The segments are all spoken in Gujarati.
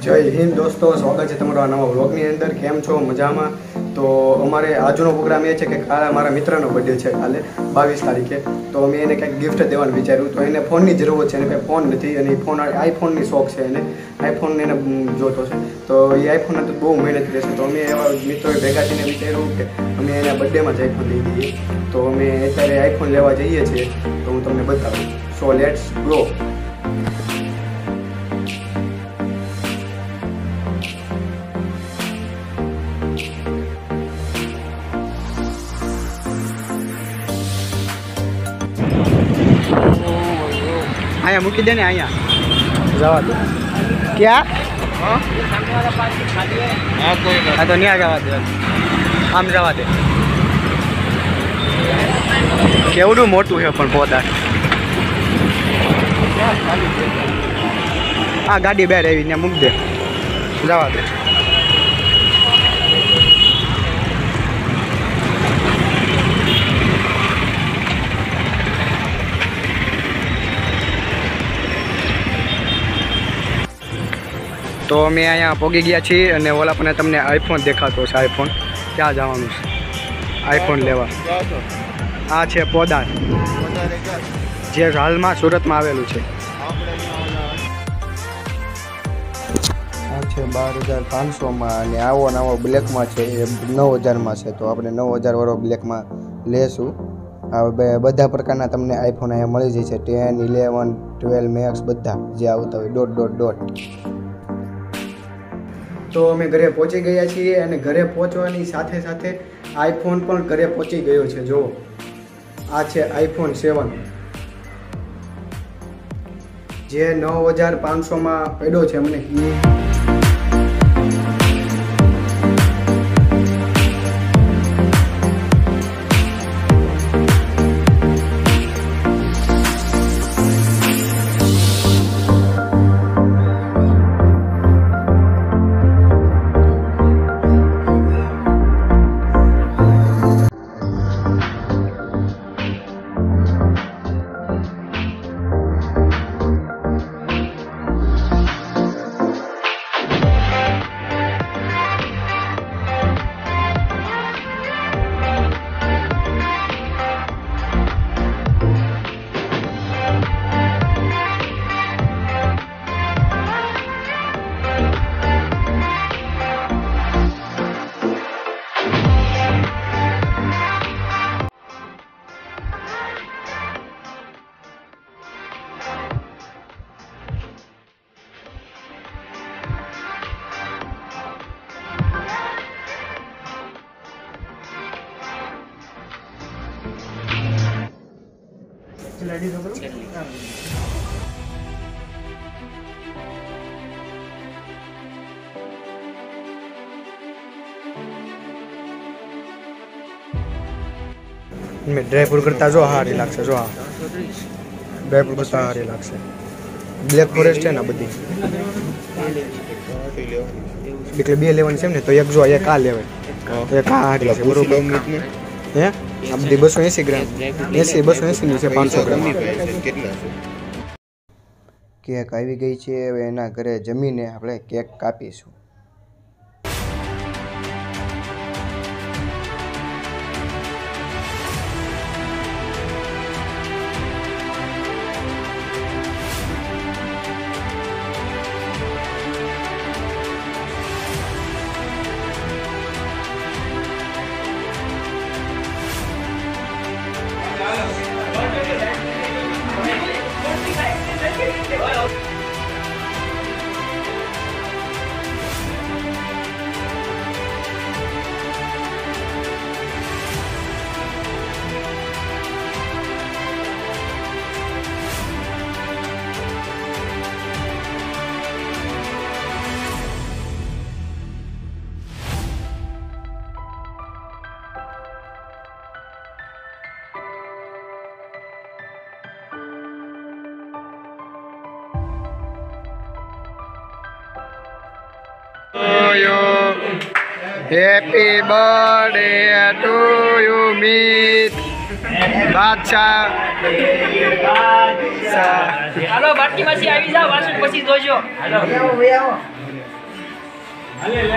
જય હિન્દ દોસ્તો, સ્વાગત છે તમારો આ નવા વ્લોગની અંદર। કેમ છો? મજામાં? તો અમારે આજનો પ્રોગ્રામ એ છે કે કાલે મારા મિત્રનો બર્થડે છે, કાલે 22 તારીખે। તો અમે એને કંઈક ગિફ્ટ દેવાનું વિચાર્યું। તો એને ફોનની જરૂર છે, એને કંઈ ફોન નથી અને ફોન આઈફોનની શોખ છે, એને આઈફોન એને જોતો છે। તો એ આઈફોન તો બહુ મહેનત રહેશે। તો અમે એવા મિત્રોએ ભેગા થઈને વિચાર્યું કે અમે એના બર્થડેમાં જ આઈફોન લઈ દઈએ। તો અમે અત્યારે આઈફોન લેવા જઈએ છીએ, તો હું તમને બતાવું। So let's go. आया मूकी दे ने आया जवा दे क्या हाँ तो नहीं आ जवा दे आम जवा दे केवडू मोटू है पण पौधा आ गाड़ी बेर आवी ने मूक दे जवा दे। तो अमे अँ पोगी गया छे अने ओला पण तमने आईफोन देखातो छे। आईफोन क्या जवानुं छे आईफोन लेवा। आ छे पौधा जे हाल में सूरत में आवेलू छे। आ छे 12,500 में अने आवो नवो ब्लेक में छे 9,000 में छे। तो आपणे 9,000 वाळो ब्लेक में लेशुं। आ बधा प्रकारना तमने आईफोन अहींया मळी जशे 10, 11, 12 मैक्स बधा जे आवता होय डॉट। तो अमे घरे पहोंची गया छीए अने घरे पहोंचवानी साथे साथे आईफोन पण घरे पहोंची गयो छे। जो आ छे आईफोन 7 जे 9,500 में पड्यो छे अमने। रेडी तो करो। मैं ड्राईफ्रूट करता जो हारी लागशे। जो हाँ ड्राईफ्रूट करता हारी लागशे। ब्लेक फॉरेस्ट है ना बधी એટલે બે લેવાની છે ને। તો એક જો એક આ લેવાય એક આ હારી છે બરોબર હે। આ બધી 280 ગ્રામ 280 ની છે 500 ગ્રામ। કેક આવી ગઈ છે। હવે એના ઘરે જમીને આપણે કેક કાપીશું। Happy birthday to you, Meet Bacha. હાલો બાટલીમાંથી આવી જાવ વાસણ પછી જોજો હાલો આવો હાલે લે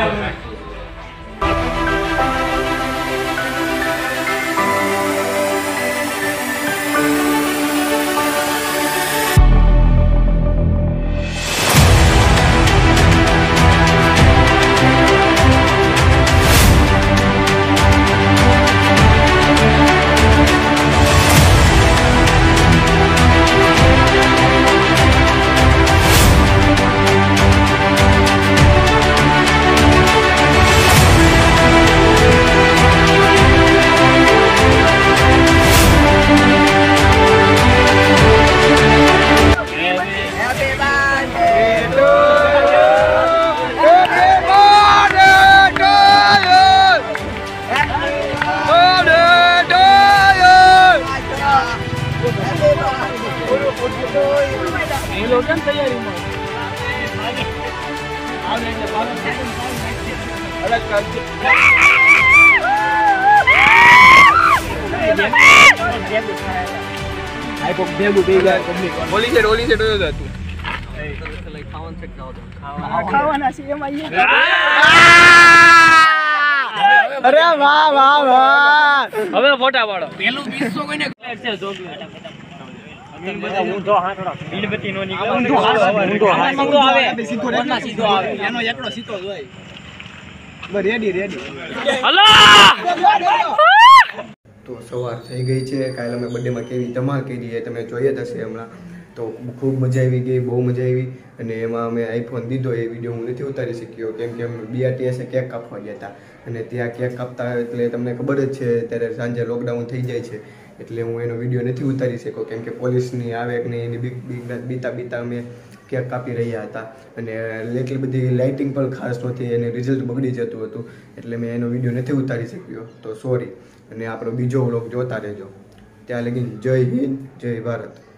અરે વાહ વાહ વાહ હવે ફોટા પાડો પેલું 200 કોઈને છે જોગલું ઊંધો હાથડો મીણબત્તી નો નીકળે ઊંધો આવે સીધો આવે એનો એકડો સીધો જ હોય બસ રેડી હલો તો સવાર થઈ ગઈ છે. કાલે અમે બર્થડેમાં કેવી ધમાલ કરી એ તમે જોઈ જ હશે હમણાં. તો ખૂબ મજા આવી ગઈ, બહુ મજા આવી. અને એમાં અમે આઈફોન દીધો એ વિડીયો હું નથી ઉતારી શક્યો કેમ કે અમે BRTS કેક કાપવા ગયા હતા અને ત્યાં કેક કાપતા એટલે તમને ખબર જ છે ત્યારે સાંજે લોકડાઉન થઈ જાય છે એટલે હું એનો વિડીયો નથી ઉતારી શક્યો કેમ કે પોલીસની આવે કે નહીં એની બીતા અમે કેક કાપી રહ્યા હતા અને એટલી બધી લાઇટિંગ પણ ખાસ નહોતી અને રિઝલ્ટ બગડી જતું હતું એટલે મેં એનો વિડીયો નથી ઉતારી શક્યો. તો સોરી. અને આપણો બીજો વ્લોગ જોતા રહેજો. ત્યાં લગી જય હિન્દ, જય ભારત.